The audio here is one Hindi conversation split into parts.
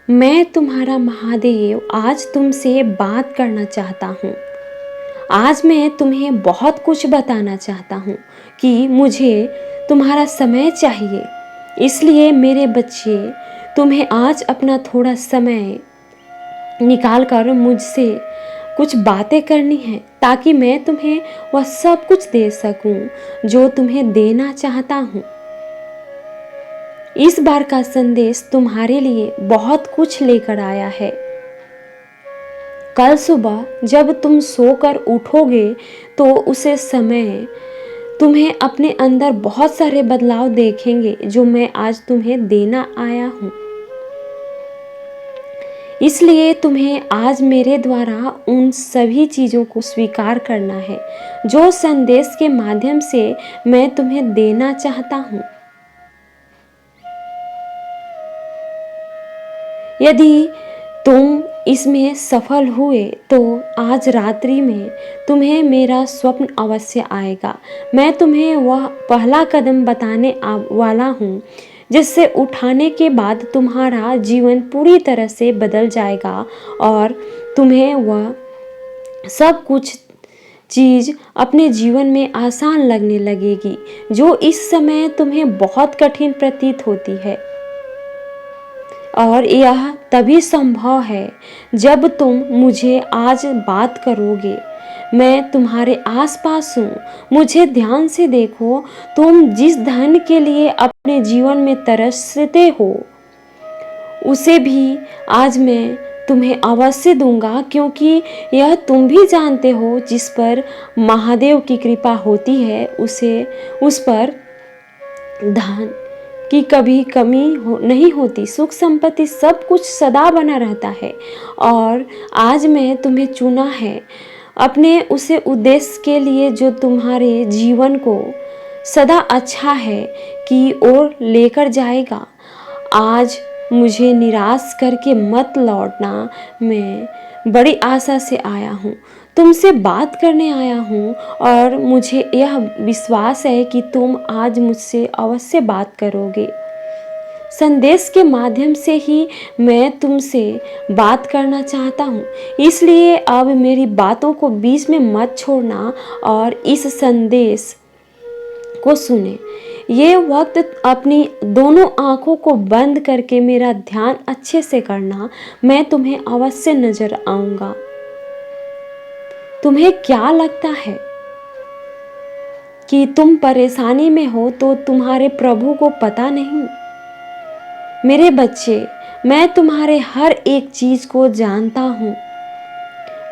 मैं तुम्हारा महादेव आज तुमसे बात करना चाहता हूँ। आज मैं तुम्हें बहुत कुछ बताना चाहता हूँ कि मुझे तुम्हारा समय चाहिए। इसलिए मेरे बच्चे, तुम्हें आज अपना थोड़ा समय निकाल कर मुझसे कुछ बातें करनी है, ताकि मैं तुम्हें वह सब कुछ दे सकूं जो तुम्हें देना चाहता हूँ। इस बार का संदेश तुम्हारे लिए बहुत कुछ लेकर आया है। कल सुबह जब तुम सोकर उठोगे तो उसे समय तुम्हें अपने अंदर बहुत सारे बदलाव देखेंगे जो मैं आज तुम्हें देना आया हूँ। इसलिए तुम्हें आज मेरे द्वारा उन सभी चीज़ों को स्वीकार करना है जो संदेश के माध्यम से मैं तुम्हें देना चाहता हूँ। यदि तुम इसमें सफल हुए तो आज रात्रि में तुम्हें मेरा स्वप्न अवश्य आएगा। मैं तुम्हें वह पहला कदम बताने वाला हूँ जिससे उठाने के बाद तुम्हारा जीवन पूरी तरह से बदल जाएगा और तुम्हें वह सब कुछ चीज़ अपने जीवन में आसान लगने लगेगी जो इस समय तुम्हें बहुत कठिन प्रतीत होती है। और यह तभी संभव है जब तुम मुझे आज बात करोगे। मैं तुम्हारे आसपास हूँ, मुझे ध्यान से देखो। तुम जिस धन के लिए अपने जीवन में तरसते हो उसे भी आज मैं तुम्हें अवश्य दूंगा, क्योंकि यह तुम भी जानते हो जिस पर महादेव की कृपा होती है उस पर धन की कभी कमी नहीं होती। सुख संपत्ति सब कुछ सदा बना रहता है। और आज मैं तुम्हें चुना है अपने उसे उद्देश्य के लिए जो तुम्हारे जीवन को सदा अच्छा है की ओर लेकर जाएगा। आज मुझे निराश करके मत लौटना। मैं बड़ी आशा से आया हूँ, तुमसे बात करने आया हूँ और मुझे यह विश्वास है कि तुम आज मुझसे अवश्य बात करोगे। संदेश के माध्यम से ही मैं तुमसे बात करना चाहता हूँ। इसलिए अब मेरी बातों को बीच में मत छोड़ना और इस संदेश को सुने। ये वक्त अपनी दोनों आंखों को बंद करके मेरा ध्यान अच्छे से करना। मैं तुम्हें अवश्य नजर आऊंगा। तुम्हें क्या लगता है कि तुम परेशानी में हो तो तुम्हारे प्रभु को पता नहीं? मेरे बच्चे, मैं तुम्हारे हर एक चीज को जानता हूँ।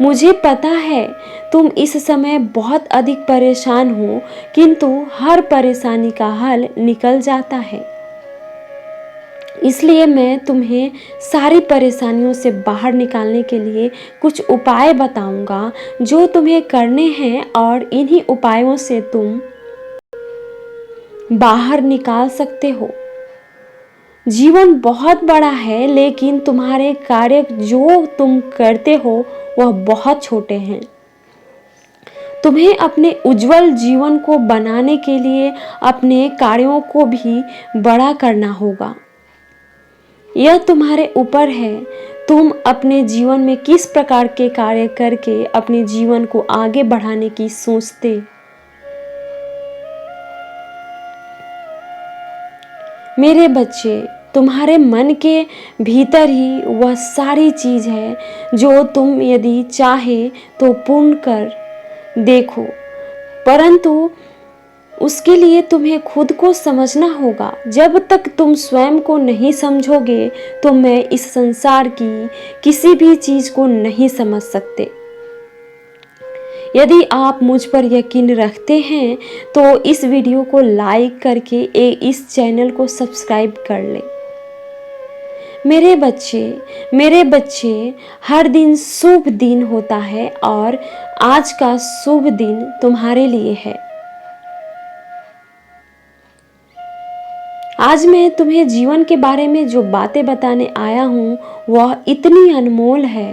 मुझे पता है तुम इस समय बहुत अधिक परेशान हो, किंतु हर परेशानी का हल निकल जाता है। इसलिए मैं तुम्हें सारी परेशानियों से बाहर निकालने के लिए कुछ उपाय बताऊंगा जो तुम्हें करने हैं, और इन्हीं उपायों से तुम बाहर निकाल सकते हो। जीवन बहुत बड़ा है, लेकिन तुम्हारे कार्य जो तुम करते हो वह बहुत छोटे हैं। तुम्हें अपने उज्जवल जीवन को बनाने के लिए अपने कार्यों को भी बड़ा करना होगा। यह तुम्हारे ऊपर है, तुम अपने जीवन में किस प्रकार के कार्य करके अपने जीवन को आगे बढ़ाने की सोचते। मेरे बच्चे, तुम्हारे मन के भीतर ही वह सारी चीज है जो तुम यदि चाहे तो पूर्ण कर देखो, परंतु उसके लिए तुम्हें खुद को समझना होगा। जब तक तुम स्वयं को नहीं समझोगे तो मैं इस संसार की किसी भी चीज को नहीं समझ सकते। यदि आप मुझ पर यकीन रखते हैं तो इस वीडियो को लाइक करके इस चैनल को सब्सक्राइब कर लें। मेरे बच्चे, हर दिन शुभ दिन होता है और आज का शुभ दिन तुम्हारे लिए है। आज मैं तुम्हें जीवन के बारे में जो बातें बताने आया हूँ वह इतनी अनमोल है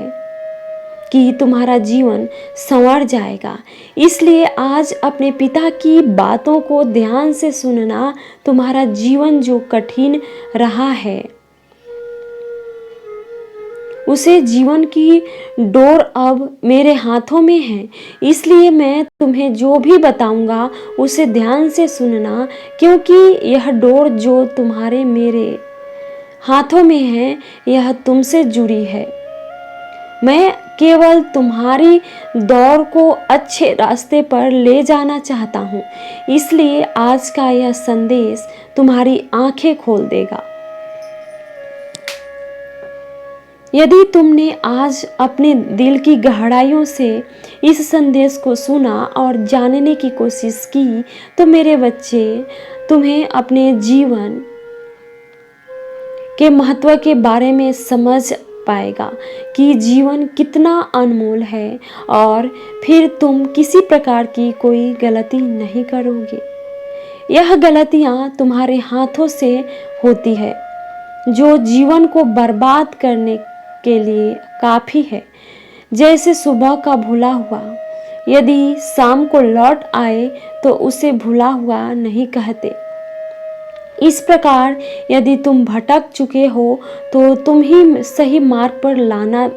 कि तुम्हारा जीवन संवर जाएगा। इसलिए आज अपने पिता की बातों को ध्यान से सुनना। तुम्हारा जीवन जो कठिन रहा है उसे जीवन की डोर अब मेरे हाथों में है। इसलिए मैं तुम्हें जो भी बताऊंगा उसे ध्यान से सुनना, क्योंकि यह डोर जो तुम्हारे मेरे हाथों में है यह तुमसे जुड़ी है। मैं केवल तुम्हारी दौड़ को अच्छे रास्ते पर ले जाना चाहता हूँ। इसलिए आज का यह संदेश तुम्हारी आंखें खोल देगा। यदि तुमने आज अपने दिल की गहराइयों से इस संदेश को सुना और जानने की कोशिश की, तो मेरे बच्चे तुम्हें अपने जीवन के महत्व के बारे में समझ पाएगा कि जीवन कितना अनमोल है, और फिर तुम किसी प्रकार की कोई गलती नहीं करोगे। यह गलतियां तुम्हारे हाथों से होती है जो जीवन को बर्बाद करने के लिए काफी है। जैसे सुबह का भूला हुआ यदि शाम को लौट आए तो उसे भूला हुआ नहीं कहते। इस प्रकार यदि तुम भटक चुके हो तो तुम ही सही मार्ग पर लाना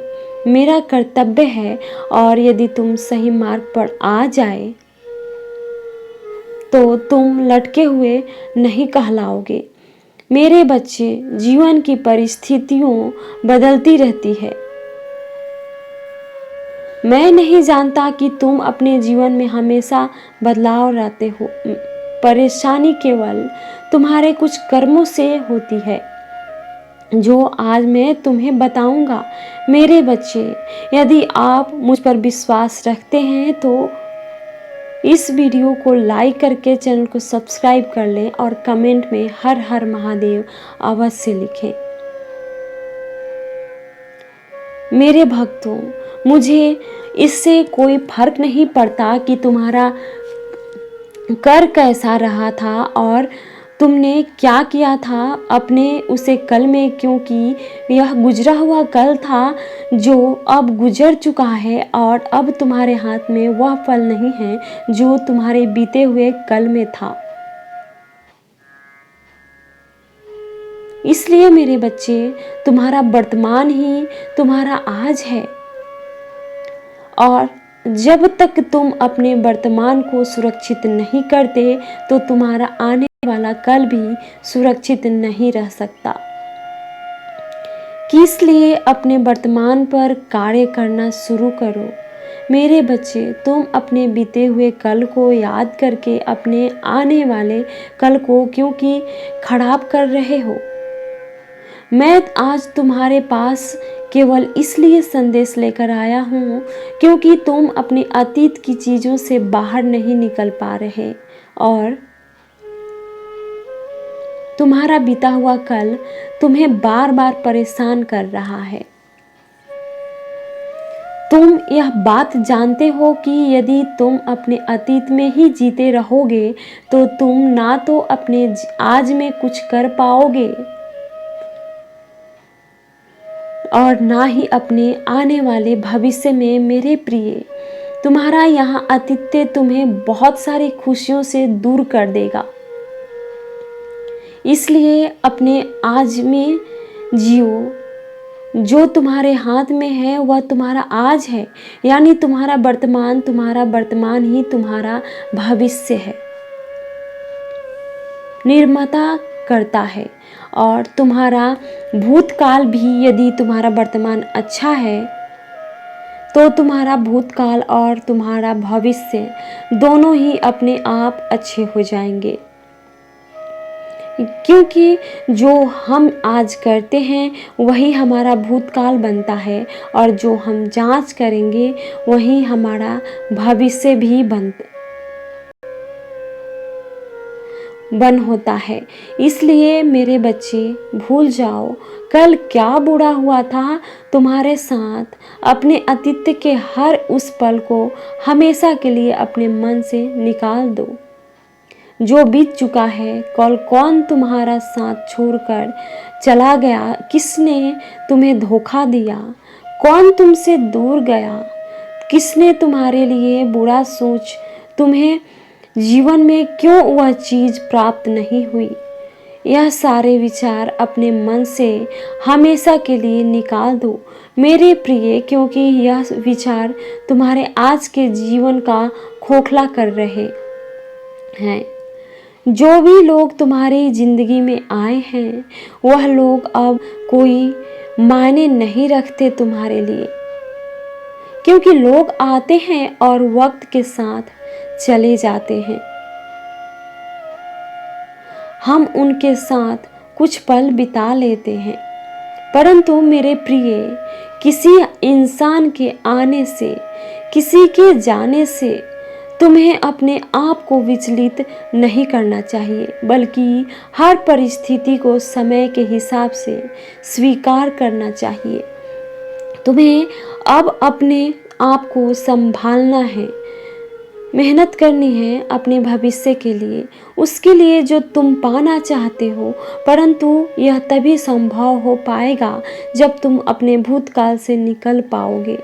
मेरा कर्तव्य है, और यदि तुम सही मार्ग पर आ जाए तो तुम लटके हुए नहीं कहलाओगे। मेरे बच्चे, जीवन की परिस्थितियों बदलती रहती है। मैं नहीं जानता कि तुम अपने जीवन में हमेशा बदलाव लाते हो। परेशानी केवल तुम्हारे कुछ कर्मों से होती है जो आज मैं तुम्हें बताऊंगा। मेरे बच्चे, यदि आप मुझ पर विश्वास रखते हैं तो इस वीडियो को लाइक करके चैनल को सब्सक्राइब कर लें और कमेंट में हर हर महादेव अवश्य लिखें। मेरे भक्तों, मुझे इससे कोई फर्क नहीं पड़ता कि तुम्हारा कर कैसा रहा था और तुमने क्या किया था अपने उसे कल में, क्योंकि यह गुजरा हुआ कल था जो अब गुजर चुका है, और अब तुम्हारे हाथ में वह फल नहीं है जो तुम्हारे बीते हुए कल में था। इसलिए मेरे बच्चे, तुम्हारा वर्तमान ही तुम्हारा आज है, और जब तक तुम अपने वर्तमान को सुरक्षित नहीं करते तो तुम्हारा आने वाला कल भी सुरक्षित नहीं रह सकता। इसलिए अपने वर्तमान पर कार्य करना शुरू करो। मेरे बच्चे, तुम अपने बीते हुए कल को याद करके अपने आने वाले कल को क्योंकि खराब कर रहे हो। मैं आज तुम्हारे पास केवल इसलिए संदेश लेकर आया हूँ क्योंकि तुम अपने अतीत की चीज़ों से बाहर नहीं निकल पा रहे, और तुम्हारा बीता हुआ कल तुम्हें बार बार परेशान कर रहा है। तुम यह बात जानते हो कि यदि तुम अपने अतीत में ही जीते रहोगे तो तुम ना तो अपने आज में कुछ कर पाओगे और ना ही अपने आने वाले भविष्य में। मेरे प्रिय, तुम्हारा यहाँ अतीत तुम्हें बहुत सारी खुशियों से दूर कर देगा। इसलिए अपने आज में जियो। जो तुम्हारे हाथ में है वह तुम्हारा आज है, यानी तुम्हारा वर्तमान ही तुम्हारा भविष्य है, निर्माता करता है। और तुम्हारा भूतकाल भी, यदि तुम्हारा वर्तमान अच्छा है तो तुम्हारा भूतकाल और तुम्हारा भविष्य दोनों ही अपने आप अच्छे हो जाएंगे, क्योंकि जो हम आज करते हैं वही हमारा भूतकाल बनता है, और जो हम जांच करेंगे वही हमारा भविष्य भी बन होता है। इसलिए मेरे बच्चे, भूल जाओ कल क्या बुरा हुआ था तुम्हारे साथ। अपने अतीत के हर उस पल को हमेशा के लिए अपने मन से निकाल दो। जो बीत चुका है, कल कौन तुम्हारा साथ छोड़कर चला गया, किसने तुम्हें धोखा दिया, कौन तुमसे दूर गया, किसने तुम्हारे लिए बुरा सोच तुम्हें जीवन में क्यों वह चीज़ प्राप्त नहीं हुई, यह सारे विचार अपने मन से हमेशा के लिए निकाल दो मेरे प्रिय, क्योंकि यह विचार तुम्हारे आज के जीवन का खोखला कर रहे हैं। जो भी लोग तुम्हारी जिंदगी में आए हैं वह लोग अब कोई मायने नहीं रखते तुम्हारे लिए, क्योंकि लोग आते हैं और वक्त के साथ चले जाते हैं। हम उनके साथ कुछ पल बिता लेते हैं, परंतु मेरे प्रिय, किसी इंसान के आने से, किसी के जाने से तुम्हें अपने आप को विचलित नहीं करना चाहिए, बल्कि हर परिस्थिति को समय के हिसाब से स्वीकार करना चाहिए। तुम्हें अब अपने आप को संभालना है, मेहनत करनी है अपने भविष्य के लिए, उसके लिए जो तुम पाना चाहते हो, परंतु यह तभी संभव हो पाएगा जब तुम अपने भूतकाल से निकल पाओगे।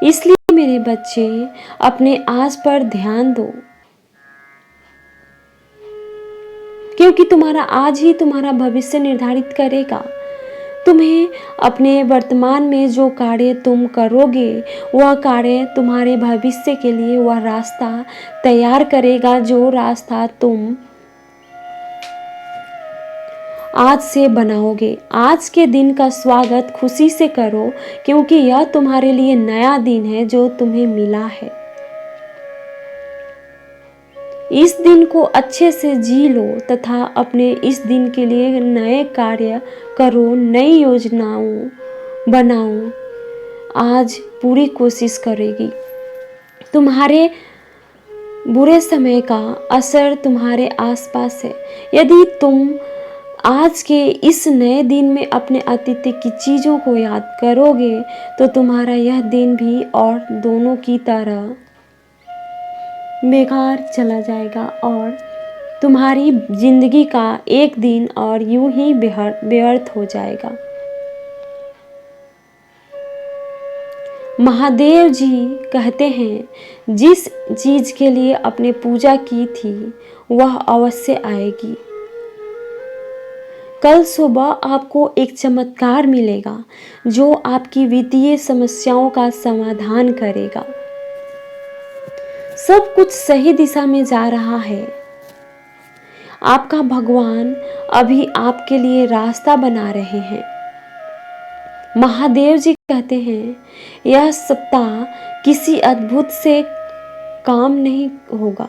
इसलिए मेरे बच्चे, अपने आज पर ध्यान दो, क्योंकि तुम्हारा आज ही तुम्हारा भविष्य निर्धारित करेगा। तुम्हें अपने वर्तमान में जो कार्य तुम करोगे वह कार्य तुम्हारे भविष्य के लिए वह रास्ता तैयार करेगा, जो रास्ता तुम आज से बनाओगे। आज के दिन का स्वागत खुशी से करो, क्योंकि यह तुम्हारे लिए नया दिन है जो तुम्हें मिला है। इस दिन को अच्छे से जी लो तथा अपने इस दिन के लिए नए कार्य करो, नई योजनाओं बनाओ। आज पूरी कोशिश करेगी। तुम्हारे बुरे समय का असर तुम्हारे आसपास है। यदि तुम आज के इस नए दिन में अपने अतीत की चीज़ों को याद करोगे तो तुम्हारा यह दिन भी और दोनों की तरह बेकार चला जाएगा और तुम्हारी जिंदगी का एक दिन और यूं ही व्यर्थ हो जाएगा। महादेव जी कहते हैं, जिस चीज के लिए आपने पूजा की थी वह अवश्य आएगी। कल सुबह आपको एक चमत्कार मिलेगा जो आपकी वित्तीय समस्याओं का समाधान करेगा। सब कुछ सही दिशा में जा रहा है। आपका भगवान अभी आपके लिए रास्ता बना रहे हैं। महादेव जी कहते हैं, यह सप्ताह किसी अद्भुत से काम नहीं होगा।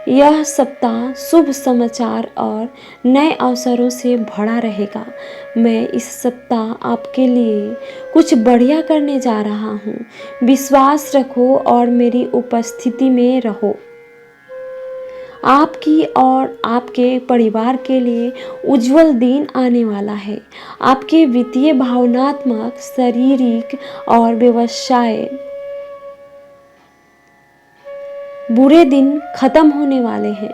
यह सप्ताह शुभ समाचार और नए अवसरों से भरा रहेगा। मैं इस सप्ताह आपके लिए कुछ बढ़िया करने जा रहा हूँ। विश्वास रखो और मेरी उपस्थिति में रहो। आपकी और आपके परिवार के लिए उज्जवल दिन आने वाला है। आपके वित्तीय, भावनात्मक, शारीरिक और व्यवसाय बुरे दिन खत्म होने वाले हैं।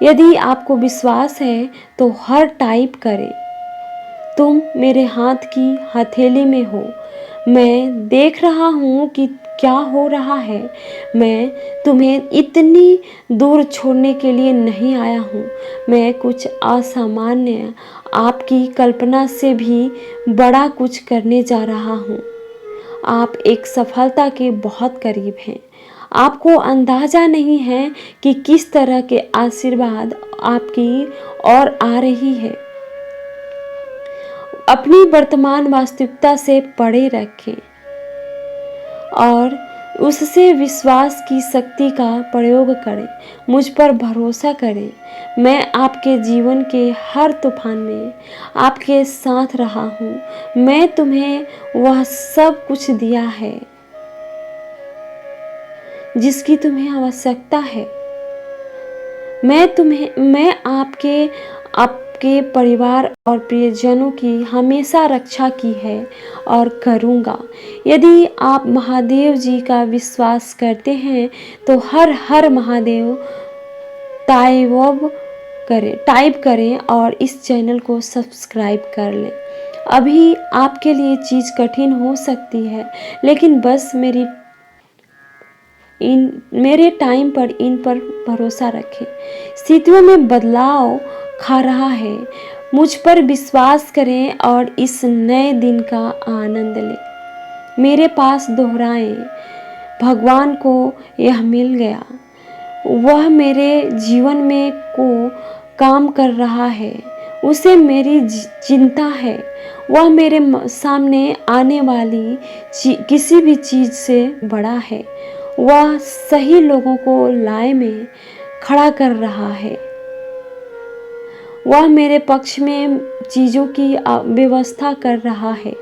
यदि आपको विश्वास है तो हर टाइप करें। तुम मेरे हाथ की हथेली में हो। मैं देख रहा हूँ कि क्या हो रहा है। मैं तुम्हें इतनी दूर छोड़ने के लिए नहीं आया हूँ। मैं कुछ असामान्य, आपकी कल्पना से भी बड़ा कुछ करने जा रहा हूँ। आप एक सफलता के बहुत करीब हैं। आपको अंदाजा नहीं है कि किस तरह के आशीर्वाद आपकी ओर आ रही है। अपनी वर्तमान वास्तविकता से परे रखें और उससे विश्वास की शक्ति का प्रयोग करें। मुझ पर भरोसा करें। मैं आपके जीवन के हर तूफान में आपके साथ रहा हूँ। मैं तुम्हें वह सब कुछ दिया है जिसकी तुम्हें आवश्यकता है। मैं आपके परिवार और प्रियजनों की हमेशा रक्षा की है और करूँगा। यदि आप महादेव जी का विश्वास करते हैं तो हर हर महादेव टाइप करें और इस चैनल को सब्सक्राइब कर लें। अभी आपके लिए चीज़ कठिन हो सकती है, लेकिन बस मेरी मेरे टाइम पर इन पर भरोसा रखें। स्थितियों में बदलाव खा रहा है, मुझ पर विश्वास करें और इस नए दिन का आनंद लें। मेरे पास दोहराएं, भगवान को यह मिल गया, वह मेरे जीवन में को काम कर रहा है, उसे मेरी चिंता है, वह मेरे सामने आने वाली किसी भी चीज़ से बड़ा है, वह सही लोगों को लाए में खड़ा कर रहा है, वह मेरे पक्ष में चीज़ों की व्यवस्था कर रहा है।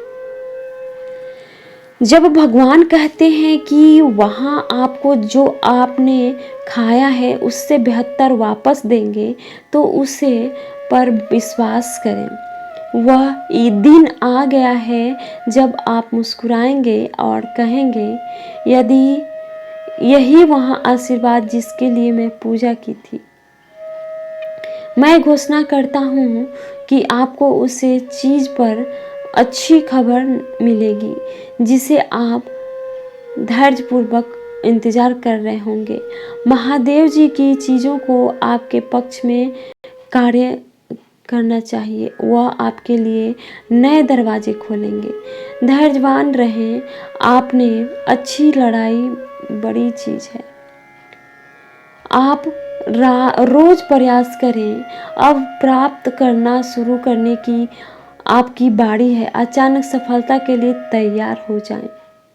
जब भगवान कहते हैं कि वहाँ आपको जो आपने खाया है उससे बेहतर वापस देंगे, तो उसे पर विश्वास करें। वह ये दिन आ गया है जब आप मुस्कुराएंगे और कहेंगे, यदि यही वहाँ आशीर्वाद जिसके लिए मैं पूजा की थी। मैं घोषणा करता हूँ कि आपको उसे चीज़ पर अच्छी खबर मिलेगी जिसे आप धैर्यपूर्वक इंतज़ार कर रहे होंगे। महादेव जी की चीज़ों को आपके पक्ष में कार्य करना चाहिए, वह आपके लिए नए दरवाजे खोलेंगे। धैर्यवान रहें, आपने अच्छी लड़ाई बड़ी चीज़ है। आप रोज प्रयास करें, अब प्राप्त करना शुरू करने की आपकी बारी है। अचानक सफलता के लिए तैयार हो जाएं।